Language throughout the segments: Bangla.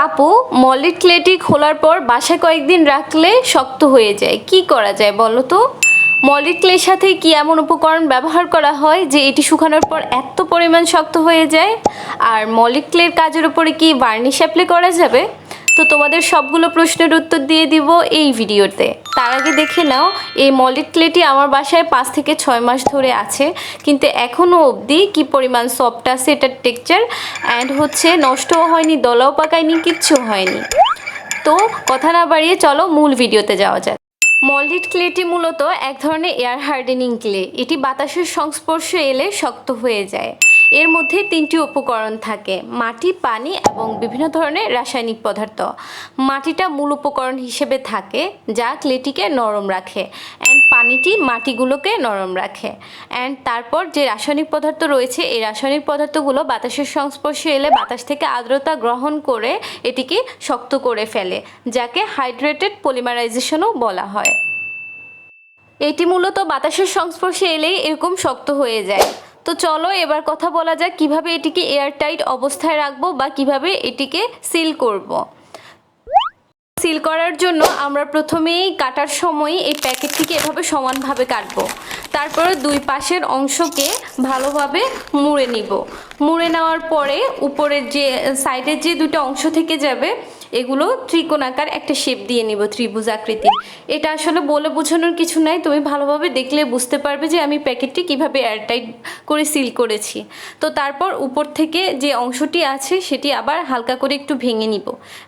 আপু, মলিড ক্লেটি খোলার পর বাসায় কয়েকদিন রাখলে শক্ত হয়ে যায়, কি করা যায় বলো তো? মলিড ক্লের সাথে কি এমন উপকরণ ব্যবহার করা হয় যে এটি শুকানোর পর এত পরিমাণ শক্ত হয়ে যায়? আর মলিড ক্লের কাজের উপরে কি বার্নিশ অ্যাপ্লাই করা যাবে? তো তোমাদের সবগুলো প্রশ্নের উত্তর দিয়ে দিব এই ভিডিওতে। তার আগে দেখে নাও, এই মলিড ক্লেটি আমার বাসায় 5 থেকে 6 মাস ধরে আছে, কিন্তু এখনও অবধি কি পরিমাণ সফট আছে এটার টেক্সচার, অ্যান্ড হচ্ছে নষ্টও হয়নি, দলাও পাকায়নি, কিচ্ছু হয়নি। তো কথা না বাড়িয়ে চলো মূল ভিডিওতে যাওয়া যাক। মল্ডিড ক্লেটি মূলত এক ধরনের এয়ার হার্ডেনিং ক্লে। এটি বাতাসের সংস্পর্শে এলে শক্ত হয়ে যায়। এর মধ্যে 3টি উপকরণ থাকে: মাটি, পানি এবং বিভিন্ন ধরনের রাসায়নিক পদার্থ। মাটিটা মূল উপকরণ হিসেবে থাকে, যা ক্লেটিকে নরম রাখে, অ্যান্ড পানিটি মাটিগুলোকে নরম রাখে। অ্যান্ড তারপর যে রাসায়নিক পদার্থ রয়েছে, এই রাসায়নিক পদার্থগুলো বাতাসের সংস্পর্শে এলে বাতাস থেকে আর্দ্রতা গ্রহণ করে এটিকে শক্ত করে ফেলে, যাকে হাইড্রেটেড পলিমারাইজেশনও বলা হয়। এটি মূলত বাতাসের সংস্পর্শে এলেই এরকম শক্ত হয়ে যায়। তো চলো এবার কথা বলা যাক কিভাবে এটিকে এয়ারটাইট অবস্থায় রাখবো বা কিভাবে এটিকে সিল করব। সিল করার জন্য আমরা প্রথমেই কাটার সময় এই প্যাকেটটিকে এভাবে সমানভাবে কাটবো। তারপরে দুই পাশের অংশকে ভালোভাবে মুড়ে নিব। মুড়ে নেওয়ার পরে উপরের যে সাইডের যে দুটো অংশ থেকে যাবে, এগুলো ত্রিকোণাকার একটা শেপ দিয়ে নিব, ত্রিভুজ আকৃতির। এটা আসলে বলে বোঝানোর কিছু নাই, তুমি ভালোভাবে দেখলে বুঝতে পারবে যে আমি প্যাকেটটি কিভাবে এয়ারটাইট করে সিল করেছি। তো তারপর উপর থেকে যে অংশটি আছে সেটি আবার হালকা করে একটু ভেঙে নিব।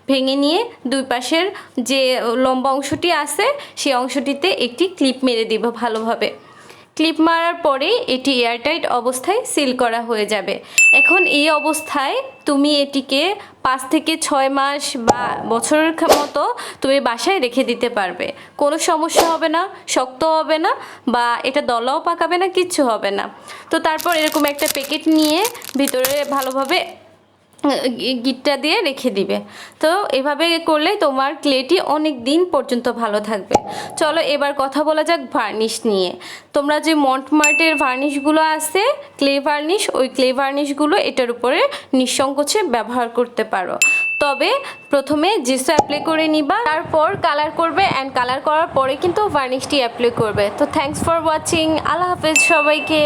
ভেঙে নিয়ে দুই পাশের যে লম্বা অংশটি আছে সেই অংশটিতে একটি ক্লিপ মেরে দিব ভালোভাবে। ক্লিপ মারার পরে এটি এয়ারটাইট অবস্থায় সিল করা হয়ে যাবে। এখন এই অবস্থায় তুমি এটিকে 5 থেকে 6 মাস বা বছরের মতো তুমি বাসায় রেখে দিতে পারবে। কোনো সমস্যা হবে না, শক্ত হবে না, বা এটা দলাও পাকাবে না, কিচ্ছু হবে না। তো তারপর এরকম একটা প্যাকেট নিয়ে ভিতরে ভালোভাবে গিটটা দিয়ে রেখে দিবে। তো এভাবে করলে তোমার ক্লেটি অনেক দিন পর্যন্ত ভালো থাকবে। চলো এবার কথা বলা যাক ভার্নিশ নিয়ে। তোমরা যে মন্টমার্টের ভার্নিশগুলো আছে, ক্লে ভার্নিশ, ওই ক্লে ভার্নিশগুলো এটার উপরে নিঃসংকোচে ব্যবহার করতে পারো। তবে প্রথমে জেসো অ্যাপ্লাই করে নিবা, তারপর কালার করবে, অ্যান্ড কালার করার পরে কিন্তু ভার্নিশটি অ্যাপ্লাই করবে। তো থ্যাঙ্কস ফর ওয়াচিং। আল্লাহ হাফেজ সবাইকে।